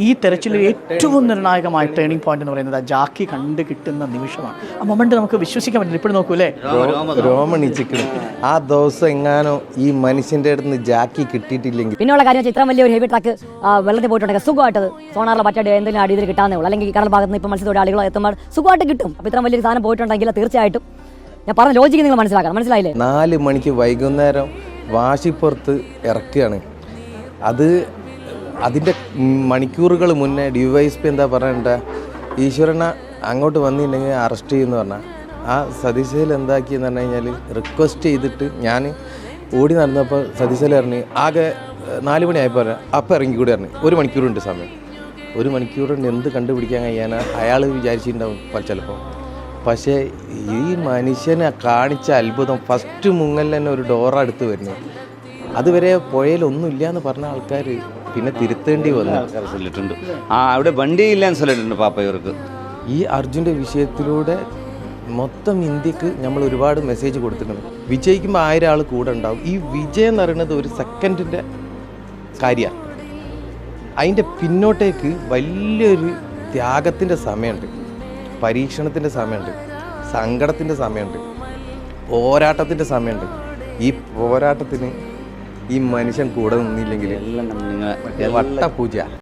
ഈ തെരച്ചിലിൽ ഏറ്റവും നിർണായകമായ ടേണിംഗ് പോയിന്റ് എന്ന് പറയുന്നത് ജാക്കി കണ്ടു കിട്ടുന്ന നിമിഷമാണ്. ആ മൊമെന്റ് നമുക്ക് വിശ്വസിക്കാൻ പറ്റില്ല. ഇപ്പോഴും നോക്കൂലേ, രോമണിച്ചിക്കണം. ആ ദിവസം എങ്ങാനോ ഈ മനുഷ്യന്റെ അടുത്ത് നിന്ന് ജാക്കി കിട്ടിയിട്ടില്ലെങ്കിൽ പിന്നെയുള്ള കാര്യം വെച്ചാൽ ഇത്രയും വലിയൊരു ഹെവി ട്രക്ക് വെള്ളത്തിൽ പോയിട്ടുണ്ടെങ്കിൽ സുഖമായിട്ടത് സോണാറിലെ പറ്റടി എന്തെങ്കിലും അടിയിൽ കിട്ടാന്നേ ഉള്ളൂ. അല്ലെങ്കിൽ കടൽ ഭാഗത്ത് നിന്ന് ഇപ്പം മത്സ്യത്തൊഴിലാളികളോ എത്തുമ്പോൾ സുഖമായിട്ട് കിട്ടും. അപ്പോൾ ഇത്രയും വലിയൊരു സാധനം പോയിട്ടുണ്ടെങ്കിൽ തീർച്ചയായിട്ടും ഞാൻ പറഞ്ഞ ലോജിക്ക് നിങ്ങൾ മനസ്സിലാക്കണം. മനസ്സിലായില്ലേ? 4 മണിക്ക് വൈകുന്നേരം വാശിപ്പുറത്ത് ഇറക്കുകയാണ്. അതിൻ്റെ മണിക്കൂറുകൾ മുന്നേ DYSP എന്താ പറയണ്ട, ഈശ്വരന അങ്ങോട്ട് വന്നിട്ടുണ്ടെങ്കിൽ അറസ്റ്റ് ചെയ്യുമെന്ന് പറഞ്ഞാൽ ആ സതീശയിൽ എന്താക്കിയെന്ന് പറഞ്ഞു കഴിഞ്ഞാൽ റിക്വസ്റ്റ് ചെയ്തിട്ട് ഞാൻ ഓടി നടന്നപ്പോൾ സതീശയിൽ പറഞ്ഞു ആകെ 4 മണിയായപ്പോൾ പറയാം അപ്പം ഇറങ്ങിക്കൂടി പറഞ്ഞു. 1 മണിക്കൂറുണ്ട് സമയം. 1 മണിക്കൂറുണ്ട് എന്ത് കണ്ടുപിടിക്കാൻ കഴിയാനാ അയാൾ വിചാരിച്ചിട്ടുണ്ടാവും ചിലപ്പോൾ. പക്ഷേ ഈ മനുഷ്യനെ കാണിച്ച അത്ഭുതം ഫസ്റ്റ് മുങ്ങൽ തന്നെ ഒരു ഡോറ അടുത്ത് വരുന്നു. അതുവരെ പുഴയിലൊന്നുമില്ല എന്ന് പറഞ്ഞ ആൾക്കാർ പിന്നെ തിരുത്തേണ്ടി വന്നു. അവിടെ വണ്ടിയില്ലാന്ന് சொல்லிട്ടുണ്ട് പാപ്പയവർക്ക്. ഈ അർജുൻ്റെ വിഷയത്തിലൂടെ മൊത്തം ഇന്ത്യക്ക് നമ്മൾ ഒരുപാട് മെസ്സേജ് കൊടുത്തിട്ടുണ്ട്. വിജയിക്കുമ്പോൾ 1000 ആൾ കൂടെ ഉണ്ടാവും. ഈ വിജയം എന്ന് പറയുന്നത് ഒരു സെക്കൻഡിൻ്റെ കാര്യമാണ്. അതിൻ്റെ പിന്നോട്ടേക്ക് വലിയൊരു ത്യാഗത്തിൻ്റെ സമയമുണ്ട്, പരീക്ഷണത്തിൻ്റെ സമയമുണ്ട്, സങ്കടത്തിൻ്റെ സമയമുണ്ട്, പോരാട്ടത്തിൻ്റെ സമയമുണ്ട്. ഈ പോരാട്ടത്തിന് ഈ മനുഷ്യൻ കൂടെ നിന്നില്ലെങ്കിൽ വട്ടപൂജ.